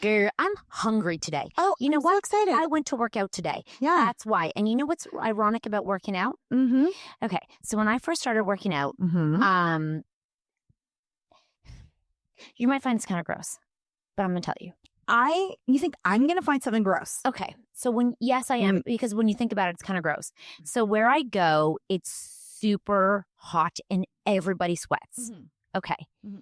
girl, I'm hungry today. Oh, you know I'm what? so excited. I went to work out today. Yeah. That's why. And you know what's ironic about working out? Mm-hmm. Okay. So when I first started working out, Mm-hmm. you might find it's kind of gross, but I'm going to tell you. You think I'm going to find something gross? Okay. So yes, I am, because when you think about it, it's kind of gross. So where I go, it's super hot and everybody sweats. Mm-hmm. Okay. Mm-hmm.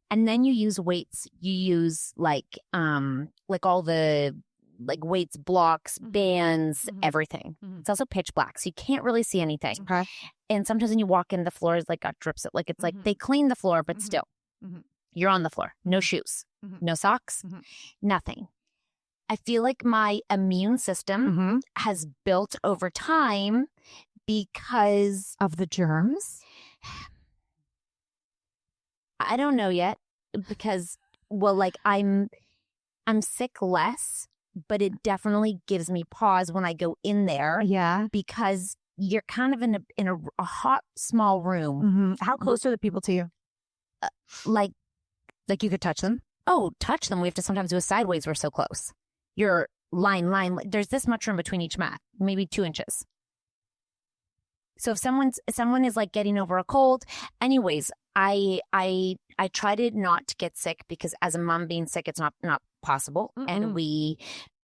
And then you use weights. You use like all the like weights, blocks, bands, everything. It's also pitch black, so you can't really see anything. Okay. And sometimes when you walk in, the floor is like got drips. Like it's like they clean the floor, but still, you're on the floor. No shoes, no socks, nothing. I feel like my immune system has built over time because of the germs. I don't know yet, because I'm sick less, but it definitely gives me pause when I go in there. Yeah, because you're kind of in a hot small room. How close are the people to you? Like you could touch them? Oh, touch them. We have to sometimes do a sideways. We're so close. You're line. There's this much room between each mat, maybe 2 inches. So if someone is like getting over a cold, anyways, I try to not get sick, because as a mom, being sick, it's not possible. And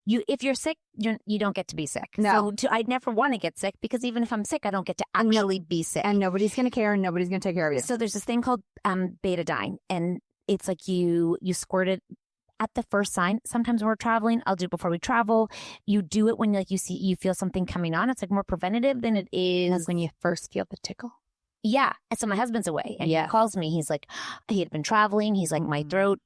if you're sick, you don't get to be sick. No. So I never want to get sick, because even if I'm sick, I don't get to actually be sick. And nobody's going to care, and nobody's going to take care of you. So there's this thing called BETADINE, and it's like you squirt it at the first sign. Sometimes when we're traveling, I'll do it before we travel. You do it when you feel something coming on. It's like more preventative than it is. That's when you first feel the tickle. Yeah. And so my husband's away, and he calls me. He's like, he had been traveling. He's like, my throat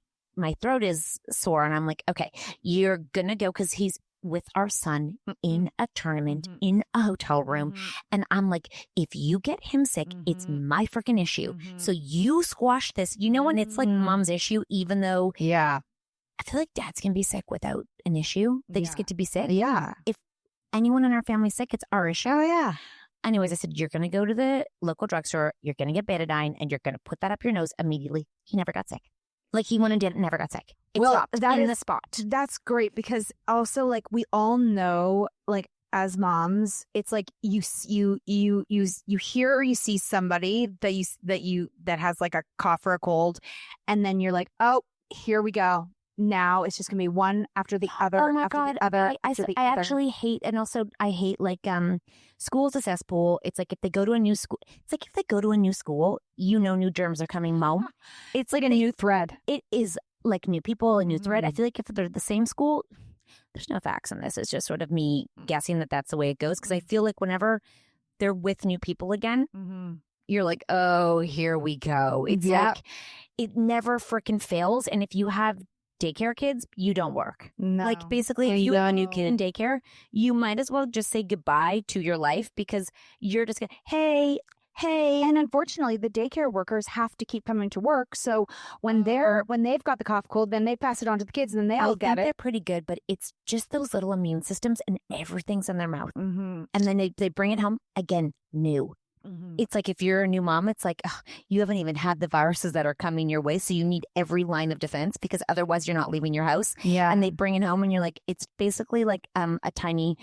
is sore. And I'm like, okay, you're going to go, because he's with our son in a tournament in a hotel room. And I'm like, if you get him sick, it's my freaking issue. So you squash this. You know, when it's like mom's issue, even though I feel like dads can be sick without an issue. They just get to be sick. Yeah. If anyone in our family's sick, it's our issue. Oh, yeah. Anyways, I said, you're going to go to the local drugstore. You're going to get BETADINE, and you're going to put that up your nose immediately. He never got sick. Like, he went and did it, never got sick. It stopped in the spot. That's great, because also, like, we all know, like, as moms, it's like you hear or you see somebody that has like a cough or a cold, and then you're like, oh, here we go. Now it's just gonna be one after the other. Oh my after God. the other. I actually hate, and also I hate like school's a cesspool. It's like if they go to a new school, new germs are coming home. It's like a new thread. It is like new people, a new thread. I feel like if they're the same school, there's no facts on this. It's just sort of me guessing that that's the way it goes, because I feel like whenever they're with new people again, you're like, oh, here we go. It's like it never freaking fails. And if you have daycare kids, you don't work. No. Like, basically, if you have a new kid in daycare, you might as well just say goodbye to your life, because you're just gonna, hey. And unfortunately, the daycare workers have to keep coming to work. So when they've got the cough cold, then they pass it on to the kids, and then they all get it. They're pretty good, but it's just those little immune systems, and everything's in their mouth. And then they bring it home again, new. It's like, if you're a new mom, it's like, you haven't even had the viruses that are coming your way. So you need every line of defense, because otherwise you're not leaving your house. Yeah. And they bring it home, and you're like, it's basically like a tiny,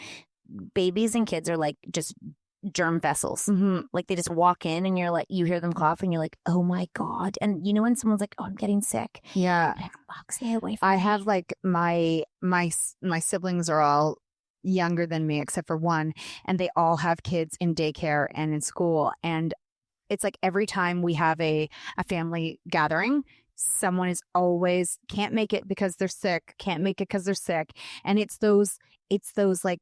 babies and kids are like just germ vessels. Like, they just walk in, and you're like, you hear them cough, and you're like, oh my God. And you know, when someone's like, oh, I'm getting sick. Yeah. Like, stay away from me. I have like my siblings are all younger than me except for one, and they all have kids in daycare and in school, and it's like every time we have a family gathering, someone is always can't make it because they're sick, and it's those like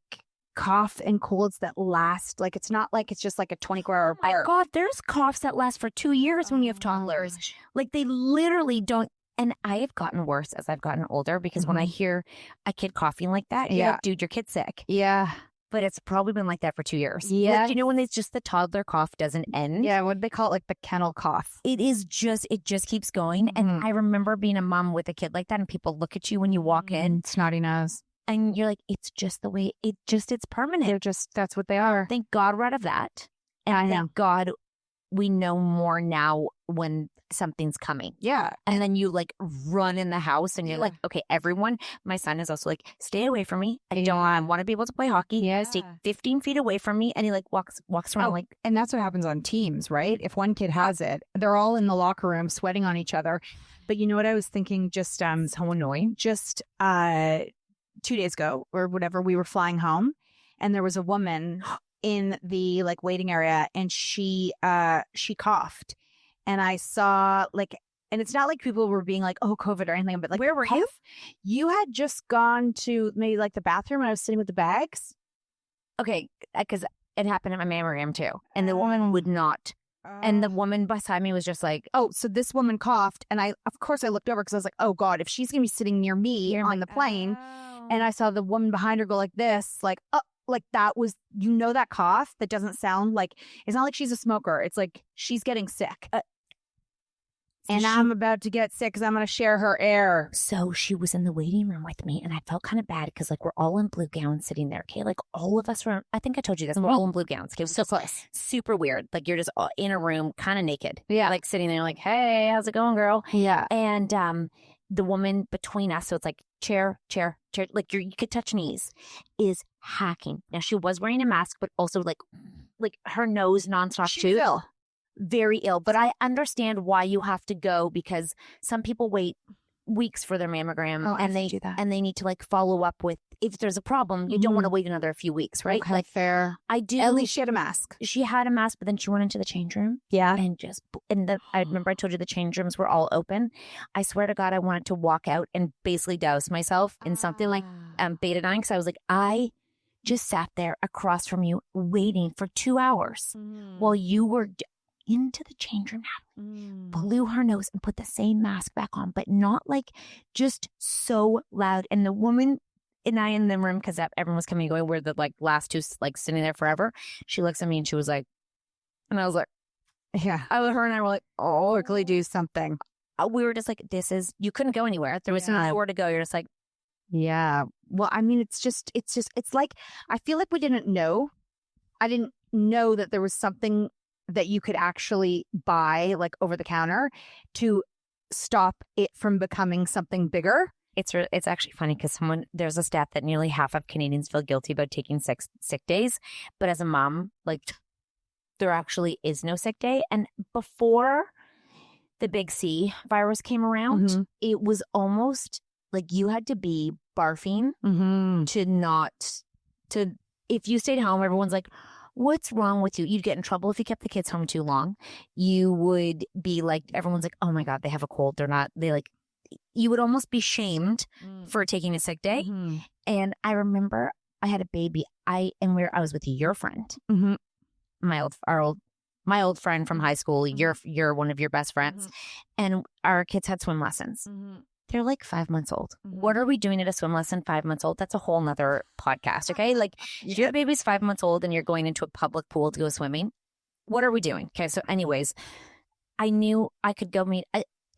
cough and colds that last, like, it's not like it's just like a 24-hour oh my God, there's coughs that last for 2 years when you have toddlers. Like, they literally don't. And I have gotten worse as I've gotten older, because when I hear a kid coughing like that, you're like, dude, your kid's sick. Yeah. But it's probably been like that for 2 years. Yeah. Like, you know, when it's just the toddler cough doesn't end. Yeah. What do they call it? Like the kennel cough. It just keeps going. And I remember being a mom with a kid like that, and people look at you when you walk in. Snotty nose. And you're like, it's just the way, it's permanent. That's what they are. Thank God we're out of that. And thank God we know more now when something's coming. Yeah. And then you like run in the house and you're like, okay, everyone, my son is also like, stay away from me. I don't want to be able to play hockey. Yeah. Stay 15 feet away from me. And he like walks around like. And that's what happens on teams, right? If one kid has it, they're all in the locker room sweating on each other. But you know what I was thinking? Just So annoying. Just 2 days ago or whatever, we were flying home, and there was a woman in the like waiting area, and she coughed, and I saw like, and it's not like people were being like, oh, COVID or anything, but like, where were you? You had just gone to maybe like the bathroom, and I was sitting with the bags. Okay, because it happened at my mammogram too, and the woman would not. And the woman beside me was just like, oh, so this woman coughed. And of course I looked over because I was like, oh God, if she's going to be sitting near me on the plane. And I saw the woman behind her go like this, like, like that was, that cough that doesn't sound like, it's not like she's a smoker. It's like she's getting sick. And I'm about to get sick because I'm going to share her air. So she was in the waiting room with me, and I felt kind of bad because, like, we're all in blue gowns sitting there, okay? Like, all of us were, I think I told you this, we're all in blue gowns, okay? It was so close. Super weird. Like, you're just all in a room, kind of naked. Yeah. Like, sitting there, like, hey, how's it going, girl? Yeah. And the woman between us, so it's like chair, like you could touch knees, is hacking. Now, she was wearing a mask, but also, like her nose nonstop, too. Ill. Very ill, but I understand why you have to go, because some people wait weeks for their mammogram and they need to like follow up with, if there's a problem, you don't want to wait another few weeks, right? Okay, like fair. I do. At least she had a mask. She had a mask, but then she went into the change room. Yeah. And I remember I told you the change rooms were all open. I swear to God, I wanted to walk out and basically douse myself in something like betadine, because I was like, I just sat there across from you waiting for 2 hours while you were into the change room, blew her nose and put the same mask back on, but not like just so loud. And the woman and I in the room, because everyone was coming and going, we're the like last two like sitting there forever. She looks at me and she was like, and I was like, yeah. Her and I were like, oh, quickly do something. We were just like, you couldn't go anywhere. There was nowhere to go. You're just like, yeah. Well, I mean, it's like, I feel like we didn't know. I didn't know that there was something that you could actually buy like over the counter to stop it from becoming something bigger. It's actually funny because there's a stat that nearly half of Canadians feel guilty about taking sick days. But as a mom, like there actually is no sick day. And before the big C virus came around, it was almost like you had to be barfing if you stayed home, everyone's like, what's wrong with you? You'd get in trouble if you kept the kids home too long. You would be like, everyone's like, oh my God, they have a cold. You would almost be shamed for taking a sick day. And I remember I had a baby. I was with your friend, my old friend from high school. You're one of your best friends. And our kids had swim lessons. They're like 5 months old. What are we doing at a swim lesson 5 months old? That's a whole nother podcast, okay? Like, if your baby's 5 months old and you're going into a public pool to go swimming, what are we doing? Okay, so anyways, I knew I could go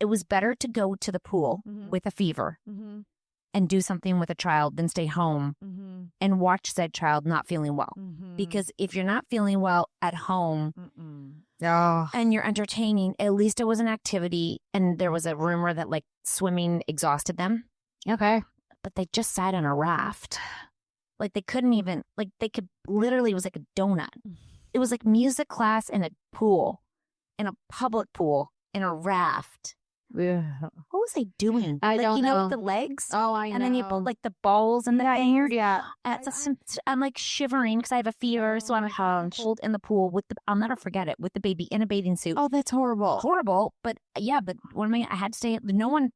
it was better to go to the pool with a fever and do something with a child than stay home and watch said child not feeling well. Because if you're not feeling well at home and you're entertaining, at least it was an activity. And there was a rumor that like swimming exhausted them. Okay. But they just sat on a raft. Like they couldn't even, like they could literally, it was like a donut. It was like music class in a pool, in a public pool, in a raft. Yeah. What was I doing? I don't know. With the legs? Oh, I know. And then you put like the balls in the hair. Yeah. I'm like shivering because I have a fever. So I'm cold in the pool I'll never forget it, with the baby in a bathing suit. Oh, that's horrible. Horrible. But yeah, I had to stay. No one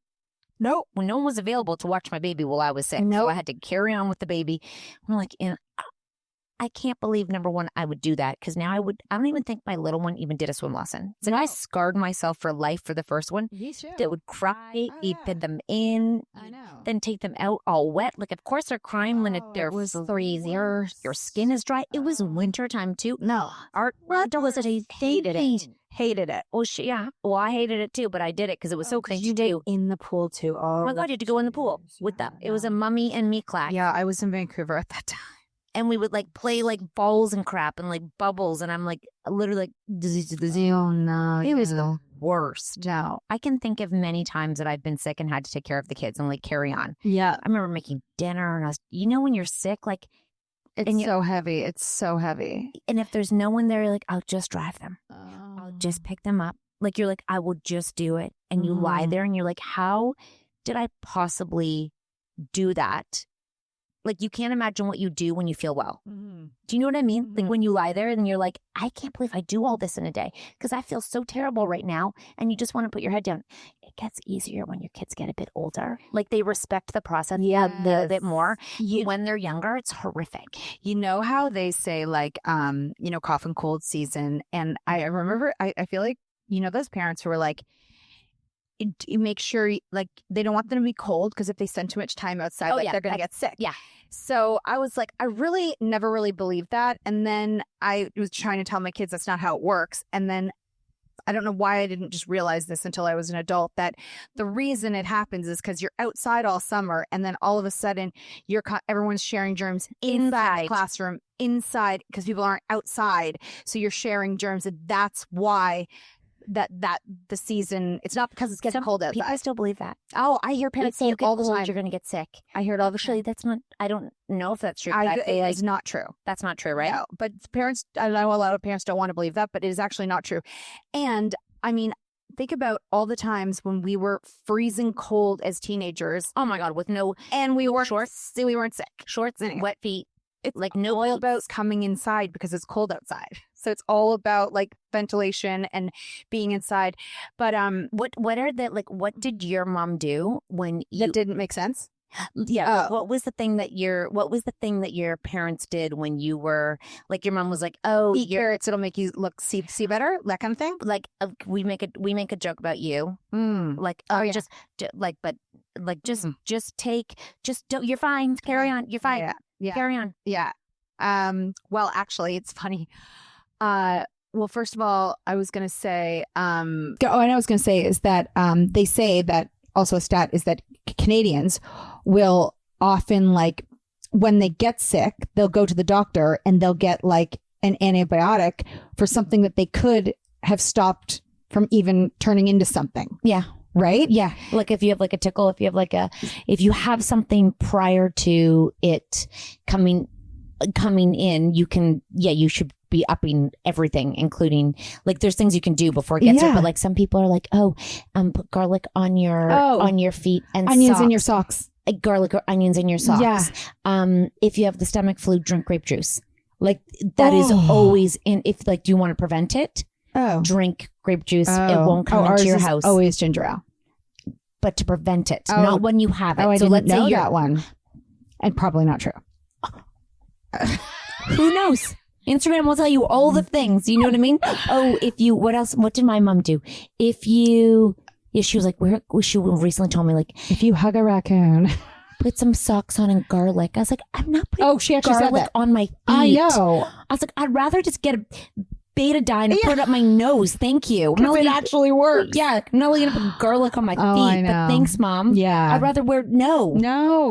was available to watch my baby while I was sick. So I had to carry on with the baby. I'm like, I can't believe, number one, I would do that, because now I don't even think my little one even did a swim lesson. So I scarred myself for life for the first one. That would cry, you'd put them in, then take them out all wet. Like, of course they're crying when they're freezing. Your skin is dry. It was wintertime too. No. Our dog hated it. Hated it. Well, yeah. Well, I hated it too, but I did it because it was so crazy. You did in the pool too. Oh my God, you had to go in the pool with them. It was a mummy and me class. Yeah, I was in Vancouver at that time. And we would like play like balls and crap and like bubbles. And I'm like, literally like, oh no. worst. No. I can think of many times that I've been sick and had to take care of the kids and like carry on. Yeah. I remember making dinner and when you're sick, like it's so heavy. It's so heavy. And if there's no one there, you're like, I'll just drive them. I'll just pick them up. Like you're like, I will just do it. And you lie there and you're like, how did I possibly do that? Like you can't imagine what you do when you feel well. Do you know what I mean? Like when you lie there and you're like, I can't believe I do all this in a day because I feel so terrible right now. And you just want to put your head down. It gets easier when your kids get a bit older. Like they respect the process a bit more. When they're younger, it's horrific. You know how they say like, cough and cold season. And I remember, I feel like, those parents who are like, you make sure like they don't want them to be cold because if they spend too much time outside, they're going to get sick. Yeah. So I was like, I really never really believed that. And then I was trying to tell my kids that's not how it works. And then I don't know why I didn't just realize this until I was an adult, that the reason it happens is because you're outside all summer and then all of a sudden everyone's sharing germs inside the classroom, inside because people aren't outside. So you're sharing germs, and that's why that the season, it's not because it's getting cold outside. People still believe that. Oh, I hear parents say it all the time. You're going to get sick. I hear it all the Actually, time. that's not, I don't know if that's true. It's not true. That's not true, right? No, but parents, I know a lot of parents don't want to believe that, but it is actually not true. And I mean, think about all the times when we were freezing cold as teenagers. Oh my God, and we weren't shorts. We weren't sick. Shorts, wet feet. It's like no all about coming inside because it's cold outside. So it's all about like ventilation and being inside. But what did your mom do when you that didn't make sense? Yeah. What was the thing that your parents did when you were like, your mom was like, oh, eat carrots, it'll make you see better, that kind of thing? Like we make a joke about you. Like, you're fine. Carry on. You're fine. Yeah. Carry on. Yeah. Well, actually, it's funny. Well, first of all, I was going to say, is that they say that also a stat is that Canadians will often, like, when they get sick, they'll go to the doctor and they'll get like an antibiotic for something that they could have stopped from even turning into something. Yeah. Right? Yeah. Like if you have like a tickle, if you have something prior to it coming in, you should be upping everything, including like there's things you can do before it gets there. But like some people are like, put garlic on your feet and onions socks. in your socks. Garlic or onions in your socks. Yeah. If you have the stomach flu, drink grape juice. Like that is always in. If like, do you want to prevent it? Drink grape juice. It won't come into your house. Always ginger ale. But to prevent it, not when you have it. I didn't know that one. And probably not true. Who knows? Instagram will tell you all the things. You know what I mean? What else? What did my mom do? She was like, she recently told me, like, if you hug a raccoon, put some socks on and garlic. I was like, I'm not putting she actually garlic said that on my feet. I know. I was like, I'd rather just get a BETADINE and put it up my nose. Thank you. It actually works. Yeah. I'm not only going to put garlic on my feet, I know. but thanks, Mom. Yeah. I'd rather wear no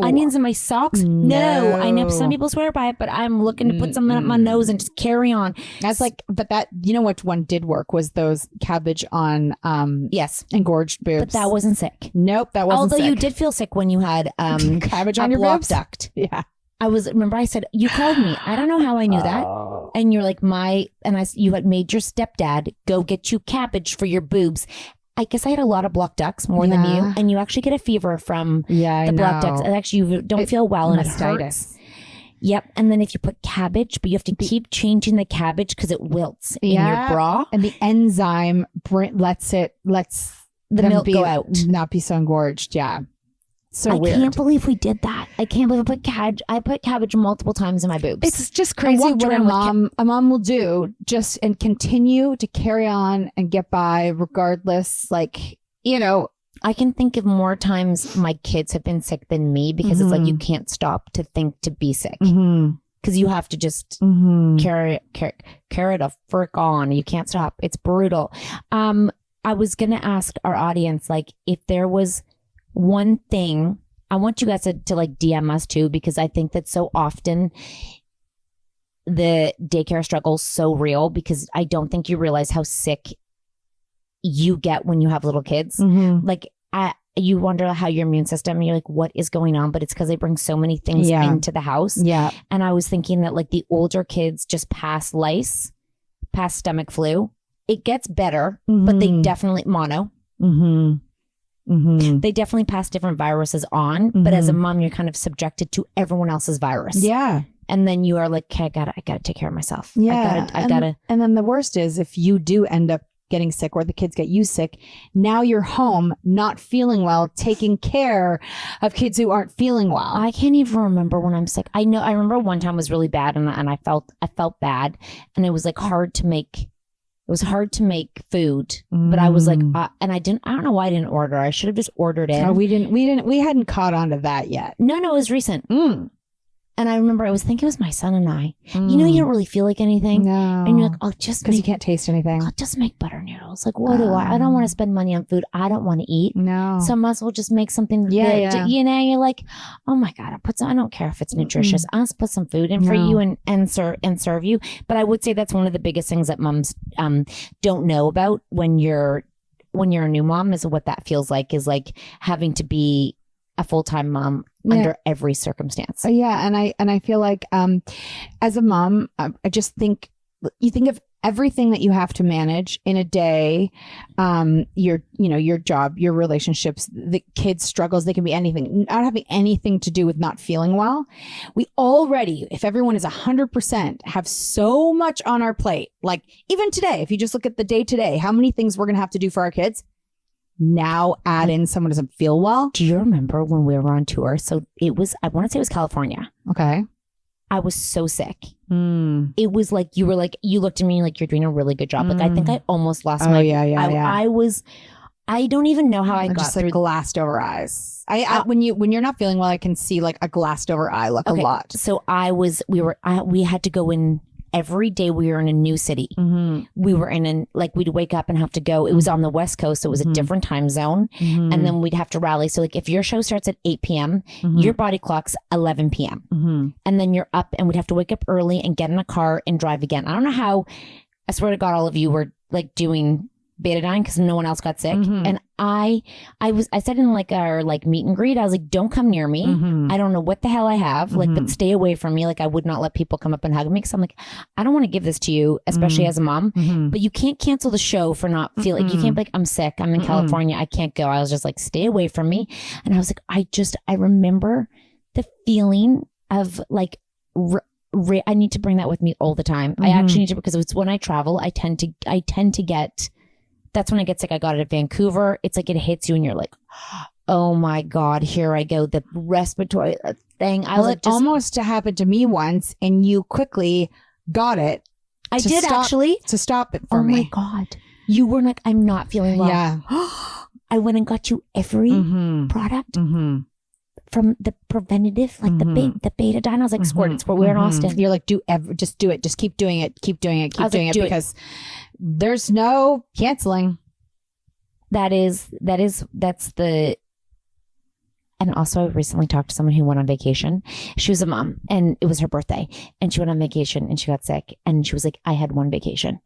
onions in my socks. No. I know some people swear by it, but I'm looking to put something up my nose and just carry on. That's like, but that, you know what one did work was those cabbage on, yes, engorged boobs. But that wasn't sick. Nope, that wasn't sick. Although you did feel sick when you had cabbage on your block boobs? duct. Yeah. Remember I said, you called me. I don't know how I knew that. And you're like, you had made your stepdad go get you cabbage for your boobs. I guess I had a lot of block ducts more than you. And you actually get a fever from the block ducts. And actually you don't feel well and it hurts. Yep. And then if you put cabbage, but you have to keep changing the cabbage because it wilts in your bra. And the enzyme lets the milk go out. Not be so engorged. Yeah. So I weird. can't believe we did that. I can't believe I put cabbage multiple times in my boobs. It's just crazy what a mom will do just and continue to carry on and get by regardless. Like, I can think of more times my kids have been sick than me because it's like you can't stop to think to be sick. Because you have to just carry it a frick on. You can't stop. It's brutal. I was going to ask our audience, like, if there was one thing, I want you guys to like DM us too, because I think that so often the daycare struggle is so real because I don't think you realize how sick you get when you have little kids. Like you wonder how your immune system, you're like, what is going on? But it's because they bring so many things into the house. Yeah. And I was thinking that like the older kids just pass lice, pass stomach flu. It gets better, but they definitely they definitely pass different viruses on. But as a mom, you're kind of subjected to everyone else's virus. Yeah. And then you are like, okay, I gotta take care of myself. Yeah. I gotta. And then the worst is if you do end up getting sick or the kids get you sick, now you're home not feeling well, taking care of kids who aren't feeling well. I can't even remember when I'm sick. I remember one time was really bad and I felt bad, and it was like hard to make food, but I was like, and I don't know why I didn't order. I should have just ordered it. Oh, we hadn't caught on to that yet. No, it was recent. And I remember I was thinking it was my son and I. You know, you don't really feel like anything. No. And you're like, I'll just because you can't taste anything. I'll just make butter noodles. Like, what do I don't want to spend money on food I don't want to eat. No. So I might as well just make something. You know, you're like, oh my God, I don't care if it's nutritious. I'll just put some food in for you and serve you. But I would say that's one of the biggest things that moms don't know about when you're a new mom is what that feels like, is like having to be a full-time mom under every circumstance. Yeah. And I feel like, as a mom, I just think, you think of everything that you have to manage in a day, your job, your relationships, the kids' struggles, they can be anything, not having anything to do with not feeling well. We already, if everyone is 100%, have so much on our plate. Like even today, if you just look at the day today, how many things we're going to have to do for our kids. Now add in someone doesn't feel well. Do you remember when we were on tour? So I want to say it was California. Okay. I was so sick. It was like, you looked at me like you're doing a really good job. Like I think I almost lost my. I don't even know how I got just through. Like glassed over eyes. When you're not feeling well, I can see like a glassed over eye look a lot. So we had to go in. Every day we were in a new city. We were we'd wake up and have to go. It was on the West Coast, so it was a different time zone. And then we'd have to rally. So like if your show starts at 8 p.m., your body clock's 11 p.m. And then you're up and we'd have to wake up early and get in a car and drive again. I don't know how, I swear to God, all of you were like doing BETADINE because no one else got sick. And I said in like our like meet and greet, I was like, don't come near me. I don't know what the hell I have, like, but stay away from me. Like I would not let people come up and hug me because I'm like, I don't want to give this to you, especially as a mom, but you can't cancel the show for not feeling, you can't be like, I'm sick, I'm in California, I can't go. I was just like, stay away from me. And I was like, I remember the feeling of like, I need to bring that with me all the time. I actually need to, because it's when I travel, I tend to get, that's when I get sick. I got it at Vancouver. It's like it hits you and you're like, oh my God, here I go. The respiratory thing. It almost happened to me once and you quickly got it. I did actually. To stop it for me. me. Oh my God. You were like, I'm not feeling well. Yeah. I went and got you every product from the preventative, like the BETADINE. I was like, squirt. We're in Austin. You're like, just do it. Just keep doing it. Keep doing it. Keep doing it because there's no canceling. That's the, and also I recently talked to someone who went on vacation. She was a mom and it was her birthday and she went on vacation and she got sick and she was like, I had one vacation.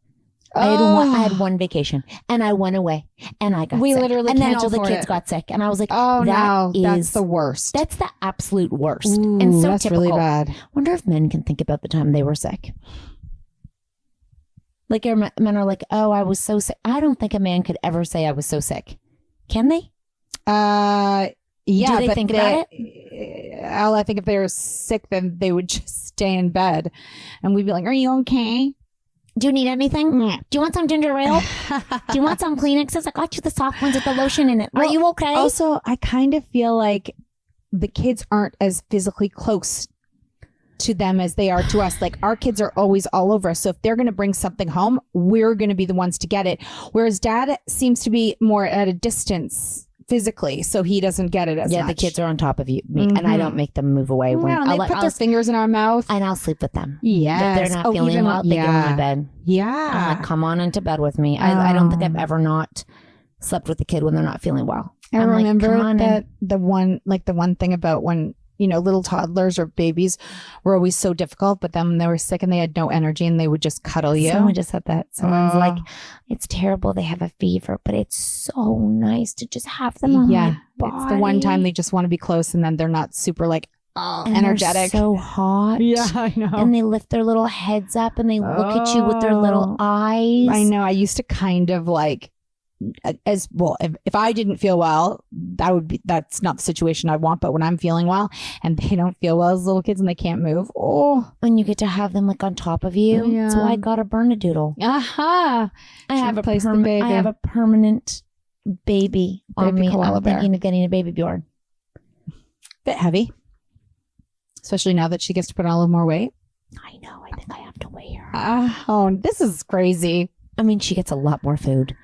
I had one vacation and I went away and I got sick. Literally and then all the kids got sick and I was like, that's the worst. That's the absolute worst. Ooh, and so that's typical. really bad. Wonder if men can think about the time they were sick. Like men are like, oh, I was so sick. I don't think a man could ever say I was so sick. Can they? Yeah. Do they think about it? I think if they were sick, then they would just stay in bed and we'd be like, are you okay? Do you need anything? Do you want some ginger ale? Do you want some Kleenexes? I got you the soft ones with the lotion in it. Are you okay? Also, I kind of feel like the kids aren't as physically close to them as they are to us. Like our kids are always all over us. So if they're going to bring something home, we're going to be the ones to get it. Whereas dad seems to be more at a distance physically, so he doesn't get it as much. Yeah, the kids are on top of me, and I don't make them move away. When they put their fingers in our mouth, and I'll sleep with them. Yeah, they're not feeling well. They go in my bed. Yeah, I'm like, come on into bed with me. I don't think I've ever not slept with a kid when they're not feeling well. I remember that the one thing about when little toddlers or babies were always so difficult, but then when they were sick and they had no energy and they would just cuddle you. Someone just said that. Someone's like, it's terrible. They have a fever, but it's so nice to just have them on my body. It's the one time they just want to be close and then they're not super like energetic. They're so hot. Yeah, I know. And they lift their little heads up and they look at you with their little eyes. I know. I used to kind of like, as well, if I didn't feel well, that's not the situation I want. But when I'm feeling well and they don't feel well as little kids and they can't move, and you get to have them like on top of you. Yeah. So I got a Bernedoodle. I have a permanent baby on me. Koala I'm bear. thinking of getting a baby Bjorn. Bit heavy, especially now that she gets to put on a little more weight. I know. I think I have to weigh her. This is crazy. I mean, she gets a lot more food.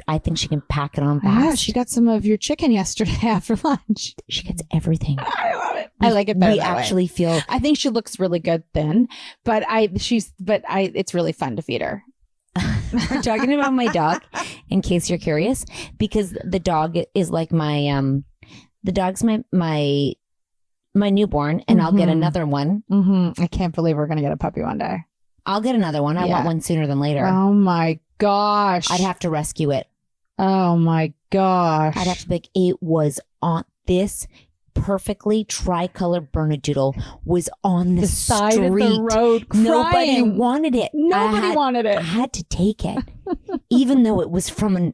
I think she can pack it on fast. Yeah, she got some of your chicken yesterday after lunch. She gets everything. I love it. I like it better. We actually feel. I think she looks really good thin, but it's really fun to feed her. We're talking about my dog, in case you're curious, because the dog is like the dog's my newborn, and I'll get another one. Mm-hmm. I can't believe we're gonna get a puppy one day. I'll get another one. I want one sooner than later. Oh my gosh. I'd have to rescue it. Oh my gosh. I'd have to be like, it was on this perfectly tricolor Bernedoodle was on the side street. of the road crying. Nobody wanted it. Nobody wanted it. I had to take it. Even though it was from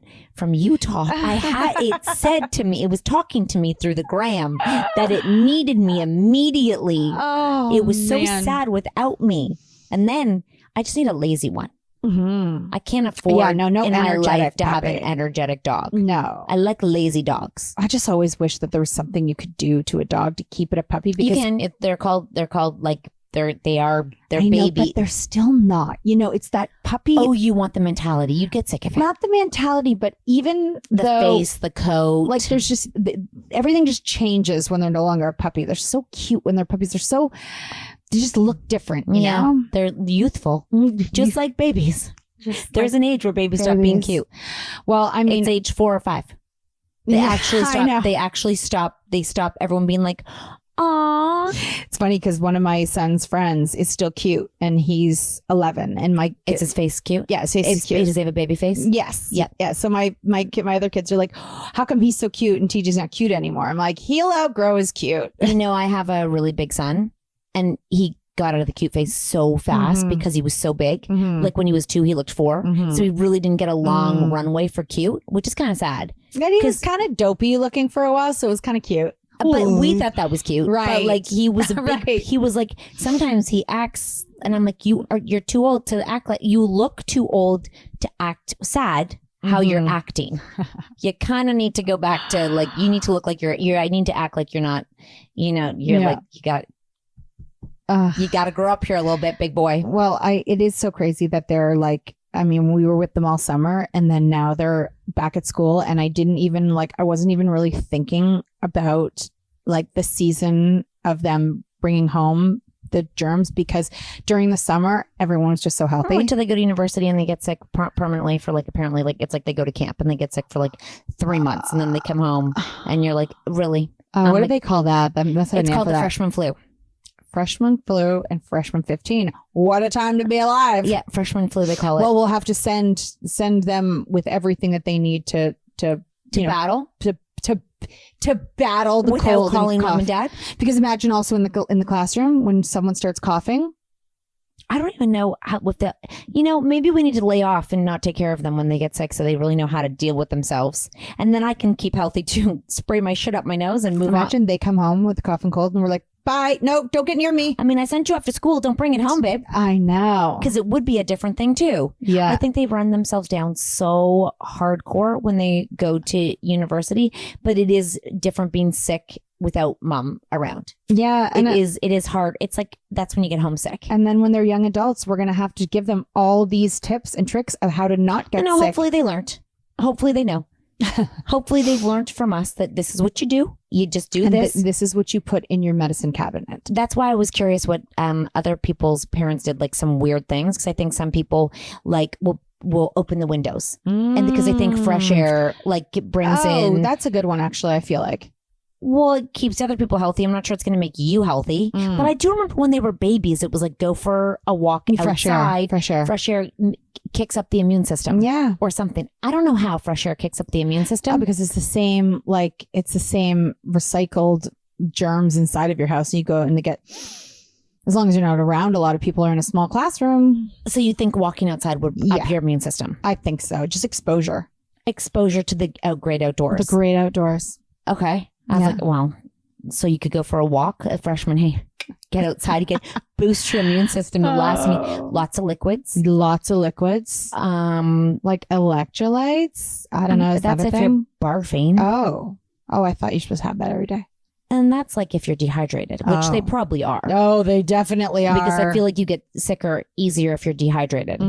Utah. It said to me, it was talking to me through the gram that it needed me immediately. Oh, it was so sad without me. And then I just need a lazy one. Mm-hmm. I can't afford no in my life to have puppy. an energetic dog. No. I like lazy dogs. I just always wish that there was something you could do to a dog to keep it a puppy. Because you can. If they're called like they're baby. baby. But they're still not. It's that puppy. Oh, you want the mentality. You'd get sick of it. Not the mentality, but even the face, the coat. Like there's just, everything just changes when they're no longer a puppy. They're so cute when they're puppies. They just look different, you know? They're youthful, just like babies. There's an age where babies stop being cute. Well, I mean, it's age 4 or 5. They actually stop. They actually stop. They stop everyone being like, "Aw." It's funny because one of my son's friends is still cute, and he's 11. And is his face cute? Yeah, his face is cute. Does he have a baby face? Yes. Yeah. So my other kids are like, "How come he's so cute and TJ's not cute anymore?" I'm like, "He'll outgrow his cute." I have a really big son. And he got out of the cute phase so fast because he was so big. Mm-hmm. Like when he was 2, he looked 4. Mm-hmm. So he really didn't get a long runway for cute, which is kind of sad. And he was kind of dopey looking for a while, so it was kind of cute. But we thought that was cute. Right. But like he was a big, he was like, sometimes he acts, and I'm like, you're too old to act like, you look too old to act sad. How you're acting. You kind of need to go back to like, you need to look like I need to act like you're not, like you got to grow up here a little bit, big boy. Well, it is so crazy that they're like, I mean, we were with them all summer and then now they're back at school, and I wasn't even really thinking about like the season of them bringing home the germs, because during the summer, everyone was just so healthy. Wait until they go to university and they get sick permanently for like, apparently like, it's like they go to camp and they get sick for like 3 months and then they come home and you're like, really? What do they call that? It's called the freshman flu. Freshman flu and freshman 15. What a time to be alive. Yeah, freshman flu, they call it. Well, we'll have to send them with everything that they need to battle to battle the without cold calling and cough. mom and dad. Because imagine also in the classroom when someone starts coughing. I don't even know how maybe we need to lay off and not take care of them when they get sick, so they really know how to deal with themselves. And then I can keep healthy too. Spray my shit up my nose and move on. Imagine they come home with a cough and cold and we're like, bye. No, don't get near me. I mean, I sent you after school. Don't bring it home, babe. I know. Because it would be a different thing too. Yeah. I think they run themselves down so hardcore when they go to university, but it is different being sick without mom around. Yeah. And it is hard. It's like, that's when you get homesick. And then when they're young adults, we're going to have to give them all these tips and tricks of how to not get sick. Hopefully they learned. Hopefully they know. Hopefully they've learned from us that this is what you do. You just do this. This is what you put in your medicine cabinet. That's why I was curious what other people's parents did, like some weird things. Because I think some people like will open the windows, and because they think fresh air like it brings in. That's a good one, actually. I feel like Well, it keeps other people healthy. I'm not sure it's going to make you healthy. But I do remember when they were babies, it was like go for a walk outside. Fresh air. Fresh air kicks up the immune system. Yeah. Or something. I don't know how fresh air kicks up the immune system. Oh, because it's the same recycled germs inside of your house. And you go and they get, as long as you're not around a lot of people or in a small classroom. So you think walking outside would up your immune system? I think so. Just exposure. Exposure to the great outdoors. The great outdoors. Okay. I was like, well, so you could go for a walk, a freshman, hey, get outside, you can boost your immune system. It lasts me lots of liquids. Lots of liquids. Like electrolytes. I don't know. Is that's that a if thing? you're barfing. Oh, I thought you're supposed to have that every day. And that's like if you're dehydrated, which they probably are. Oh, they definitely are. Because I feel like you get sicker easier if you're dehydrated.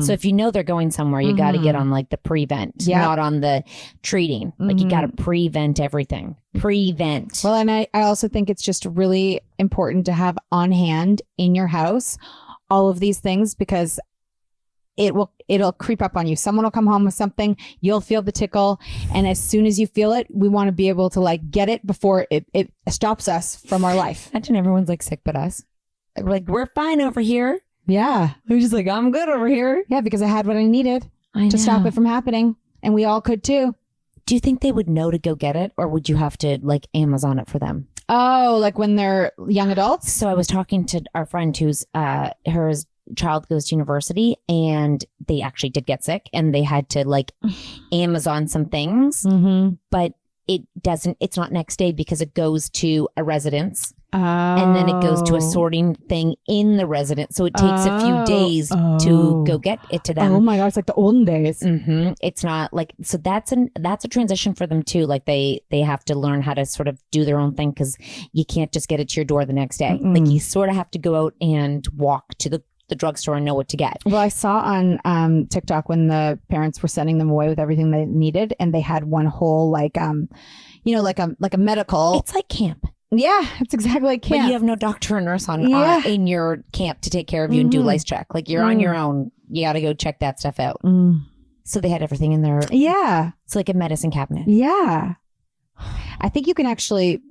So if you know they're going somewhere, you got to get on like the prevent, not on the treating. Like you got to prevent everything. Prevent. Well, and I also think it's just really important to have on hand in your house all of these things because it'll creep up on you. Someone will come home with something, you'll feel the tickle, and as soon as you feel it, we want to be able to like get it before it stops us from our life. Imagine everyone's like sick but us. We're like, we're fine over here. Yeah. We're just like, I'm good over here. Yeah, because I had what I needed to stop it from happening, and we all could too. Do you think they would know to go get it, or would you have to like Amazon it for them? Oh, like when they're young adults? So I was talking to our friend who's her child goes to university, and they actually did get sick, and they had to like Amazon some things, but it's not next day because it goes to a residence. And then it goes to a sorting thing in the residence. So it takes a few days to go get it to them. Oh my God, it's like the olden days. It's not like, so that's a transition for them too. Like they have to learn how to sort of do their own thing because you can't just get it to your door the next day. Like you sort of have to go out and walk to the drugstore and know what to get. Well, I saw on TikTok when the parents were sending them away with everything they needed, and they had one whole like like a medical. It's like camp. Yeah, it's exactly like camp. But you have no doctor or nurse on in your camp to take care of you and do lice check. Like you're on your own. You got to go check that stuff out. So they had everything in there. Yeah, it's like a medicine cabinet. Yeah, I think you can actually.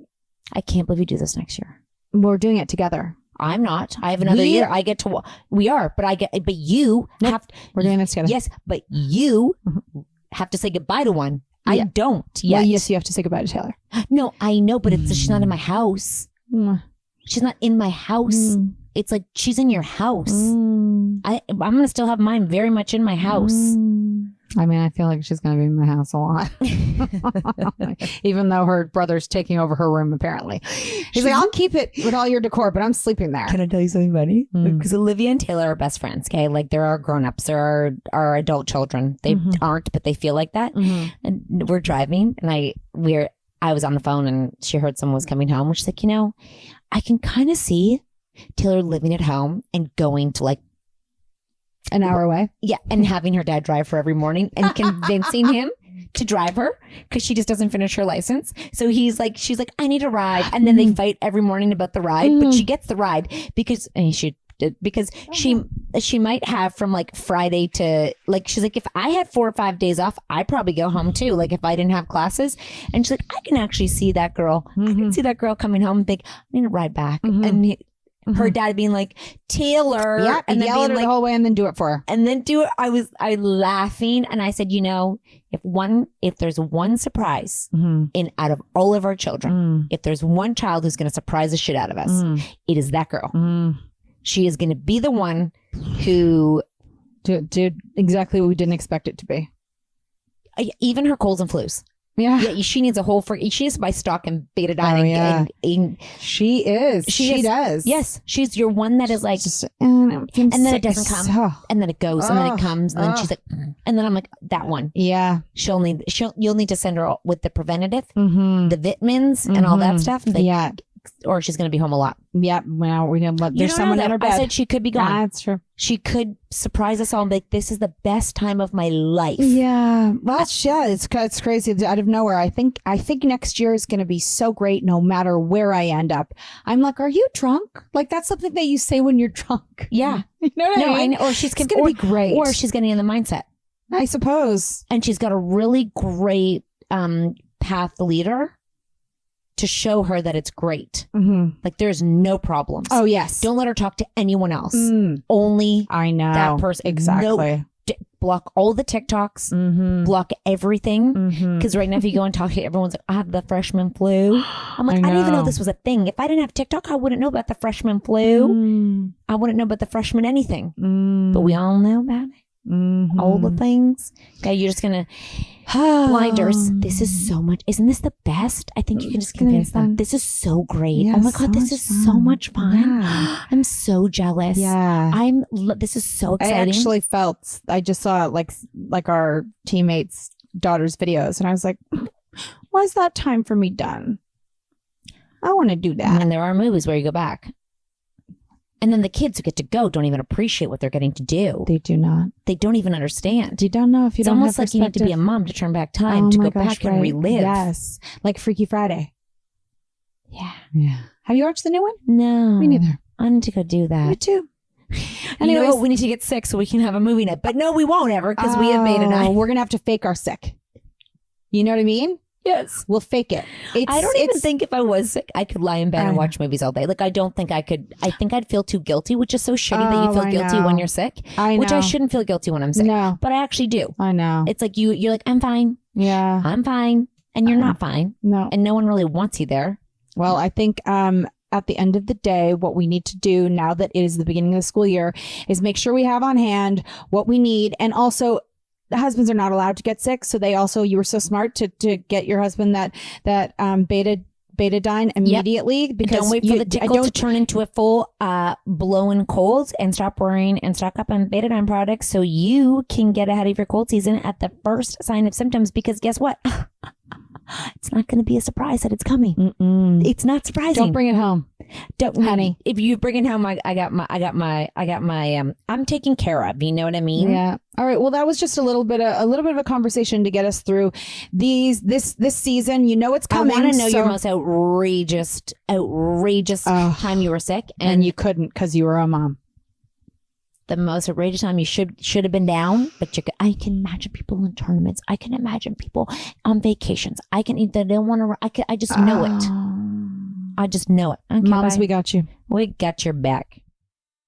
I can't believe you do this next year. We're doing it together. I'm not. I have another year. I get to. We are, but you have. We're doing this together. Yes, but you have to say goodbye to one. I don't yet. Well, yes, you have to say goodbye to Taylor. No, I know, but she's not in my house. She's not in my house. It's like she's in your house. I'm going to still have mine very much in my house. I mean, I feel like she's going to be in my house a lot. Even though her brother's taking over her room, apparently. He's like, I'll keep it with all your decor, but I'm sleeping there. Can I tell you something funny? Because Olivia and Taylor are best friends, okay? Like, they're our grown-ups. They're our adult children. They aren't, but they feel like that. And we're driving, and I was on the phone, and she heard someone was coming home. She's like, I can kind of see Taylor living at home and going to, like, an hour away. Yeah. And having her dad drive her every morning and convincing him to drive her because she just doesn't finish her license. So she's like, I need a ride. And then they fight every morning about the ride, but she gets the ride because she might have from like Friday to like, she's like, if I had 4 or 5 days off, I'd probably go home too. Like if I didn't have classes. And she's like, I can actually see that girl. I can see that girl coming home and think, I need a ride back. And her dad being like, Taylor, and then yell at her the whole way and then do it for her. And then do it. I laughing, and I said, if there's one surprise out of all of our children, if there's one child who's going to surprise the shit out of us, it is that girl. She is going to be the one who did exactly what we didn't expect it to be. Even her colds and flus. Yeah, she needs a whole she needs to buy stock in betadine. And she is. She does. Yes, she's your one that is like, and then it doesn't come, and then it goes, and then it comes, and then she's like, and then I'm like, that one. Yeah, you'll need to send her with the preventative, the vitamins, and all that stuff. Or she's going to be home a lot. Yeah, well, we know there's someone in her bed. I said she could be gone. That's true. She could surprise us all and be like, this is the best time of my life. Yeah. Well, it's crazy out of nowhere. I think next year is going to be so great no matter where I end up. I'm like, are you drunk? Like, that's something that you say when you're drunk. Yeah. You know what I mean? Or she's going to be great. Or she's getting in the mindset. I suppose. And she's got a really great path leader to show her that it's great. Mm-hmm. Like there's no problems. Oh, yes. Don't let her talk to anyone else. Only I know. that person. Exactly. Block all the TikToks, block everything. Because right now, if you go and talk to everyone's like, I have the freshman flu. I'm like, I didn't even know this was a thing. If I didn't have TikTok, I wouldn't know about the freshman flu. I wouldn't know about the freshman anything. But we all know about it. All the things. Okay, you're just gonna blinders. This is so much. Isn't this the best? I think you can just convince them. This is so great. Yeah, oh my god, this is so much fun. Yeah. I'm so jealous. Yeah. This is so exciting. I actually felt, I just saw like our teammates' daughters' videos, and I was like, why is that time for me done? I want to do that. And there are movies where you go back. And then the kids who get to go don't even appreciate what they're getting to do. They do not. They don't even understand. You don't know if you it's don't almost have like you need to be a mom to turn back time to go back and relive. Yes. Like Freaky Friday. Yeah. Yeah. Have you watched the new one? No. Me neither. I need to go do that. Me too. Anyways, you know what? We need to get sick so we can have a movie night. But no, we won't ever because we have BETADINE. We're going to have to fake our sick. You know what I mean? Yes. We'll fake it. I don't even think if I was sick, I could lie in bed and watch movies all day. Like, I don't think I could. I think I'd feel too guilty, which is so shitty that you feel guilty when you're sick. I know. Which I shouldn't feel guilty when I'm sick. No. But I actually do. I know. It's like you're like, I'm fine. Yeah. I'm fine. And you're not fine. No. And no one really wants you there. Well, I think at the end of the day, what we need to do now that it is the beginning of the school year is make sure we have on hand what we need. And also, the husbands are not allowed to get sick. So you were so smart to get your husband that BETADINE immediately. Yep. Because don't wait for the tickle to turn into a full blowing cold, and stop worrying and stock up on BETADINE products so you can get ahead of your cold season at the first sign of symptoms. Because guess what? It's not going to be a surprise that it's coming. It's not surprising. Don't bring it home. Don't, honey. If you bring it home, I got my I'm taken care of. You know what I mean? Yeah. All right. Well, that was just a little bit of a conversation to get us through this season. You know it's coming. I want to know your most outrageous time you were sick, and you couldn't because you were a mom. The most outrageous time you should have been down, but I can imagine people in tournaments. I can imagine people on vacations. They don't want to. I just know it. I just know it. Okay, Moms, we got you. We got your back.